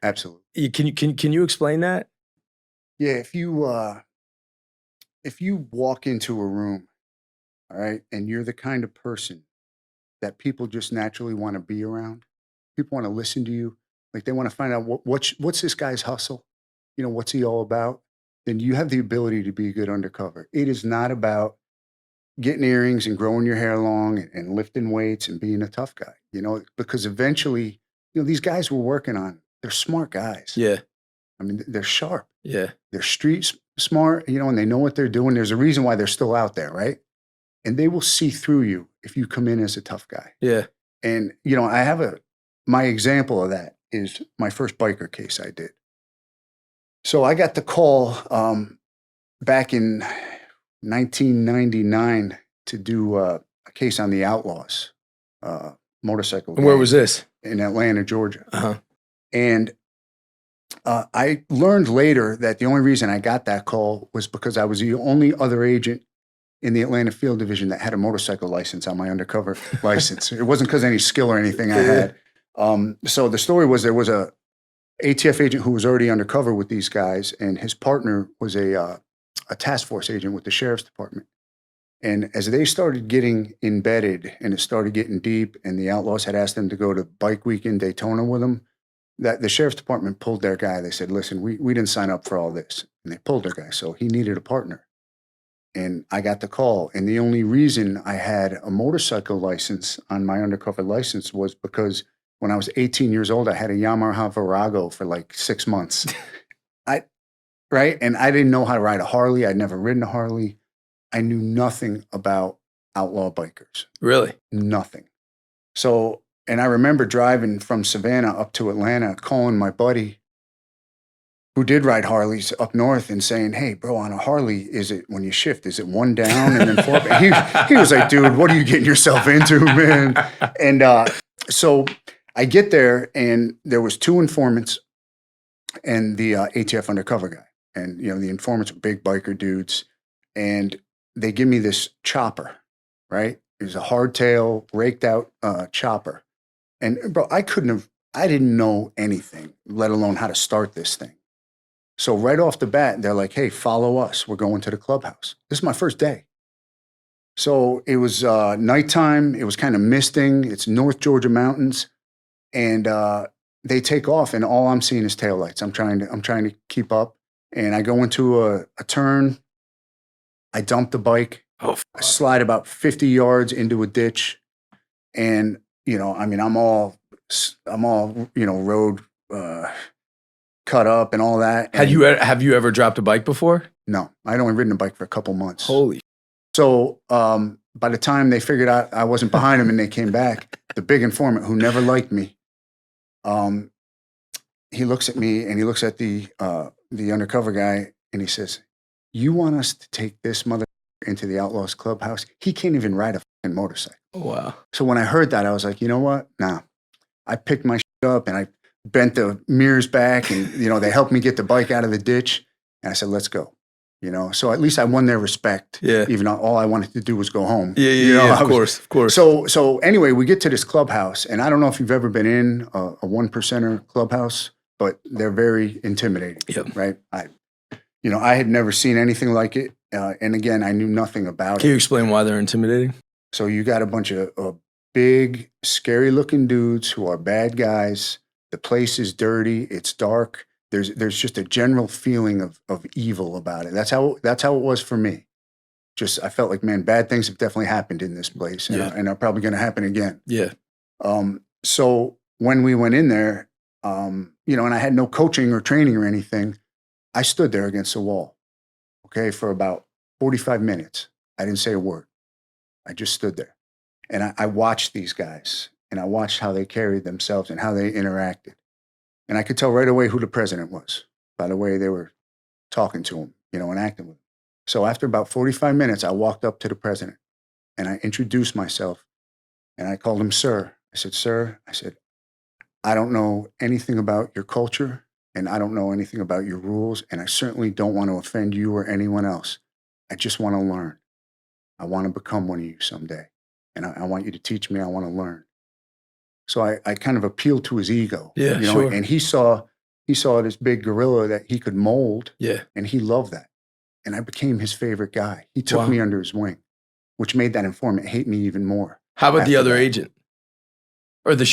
Absolutely. Can you explain that? Yeah, if you walk into a room, all right, and you're the kind of person that people just naturally want to be around, people want to listen to you, like they want to find out what's this guy's hustle, what's he all about, then you have the ability to be a good undercover. It is not about getting earrings and growing your hair long and lifting weights and being a tough guy, because eventually, these guys we're working on, they're smart guys. Yeah. I mean, they're sharp. Yeah. They're street smart, and they know what they're doing. There's a reason why they're still out there, right? And they will see through you if you come in as a tough guy. Yeah. And, I have my example of that is my first biker case I did. So I got the call back in 1999 to do a case on the Outlaws motorcycle. And where was this? In Atlanta, Georgia. Uh-huh. And I learned later that the only reason I got that call was because I was the only other agent in the Atlanta Field Division that had a motorcycle license on my undercover license. It wasn't because of any skill or anything I had. So the story was there was a ATF agent who was already undercover with these guys, and his partner was a task force agent with the sheriff's department. And as they started getting embedded and it started getting deep, and the Outlaws had asked them to go to Bike Week in Daytona with them, that the sheriff's department pulled their guy. They said, listen, we didn't sign up for all this. And they pulled their guy. So he needed a partner. And I got the call. And the only reason I had a motorcycle license on my undercover license was because when I was 18 years old, I had a Yamaha Virago for like 6 months. Right? And I didn't know how to ride a Harley. I'd never ridden a Harley. I knew nothing about outlaw bikers. Really? Nothing. So, and I remember driving from Savannah up to Atlanta, calling my buddy who did ride Harleys up north and saying, hey, bro, on a Harley, is it when you shift, is it one down and then four? He was like, dude, what are you getting yourself into, man? And so I get there, and there was 2 informants and the ATF undercover guy. And, the informants were big biker dudes. And they give me this chopper, right? It was a hardtail, raked out chopper. And bro, I didn't know anything, let alone how to start this thing. So right off the bat, they're like, hey, follow us. We're going to the clubhouse. This is my first day. So it was nighttime. It was kind of misting. It's North Georgia mountains. And they take off, and all I'm seeing is taillights. I'm trying to keep up. And I go into a turn. I dump the bike. I slide about 50 yards into a ditch. And, I'm all, road cut up and all that. And Have you ever dropped a bike before? No, I'd only ridden a bike for a couple months. Holy. So by the time they figured out I wasn't behind them and they came back, the big informant who never liked me, he looks at me and he looks at the undercover guy and he says, you want us to take this mother into the Outlaws clubhouse? He can't even ride a fucking motorcycle. Oh, wow. So when I heard that, I was like, you know what? Nah. I picked my shit up and I bent the mirrors back, and, they helped me get the bike out of the ditch. And I said, let's go. So at least I won their respect. Yeah. Even though all I wanted to do was go home. Yeah, of course. So anyway, we get to this clubhouse, and I don't know if you've ever been in a 1%er clubhouse, but they're very intimidating. Yep. Right? I had never seen anything like it. And again, I knew nothing about it. Can you explain why they're intimidating? So you got a bunch of big, scary looking dudes who are bad guys. The place is dirty. It's dark. There's just a general feeling of evil about it. That's how it was for me. Just, I felt like, man, bad things have definitely happened in this place, and are probably going to happen again. Yeah. So when we went in there, and I had no coaching or training or anything, I stood there against the wall, okay, for about 45 minutes. I didn't say a word. I just stood there. And I watched these guys, and I watched how they carried themselves and how they interacted. And I could tell right away who the president was by the way they were talking to him, and acting with him. So after about 45 minutes, I walked up to the president and I introduced myself, and I called him sir. I said, sir, I don't know anything about your culture, and I don't know anything about your rules, and I certainly don't want to offend you or anyone else. I just want to learn. I want to become one of you someday. And I want you to teach me. I want to learn. So I kind of appealed to his ego. Yeah, sure. And he saw he saw this big gorilla that he could mold, Yeah. and he loved that. And I became his favorite guy. He took Wow. me under his wing, which made that informant hate me even more. How about the after other that. agent or the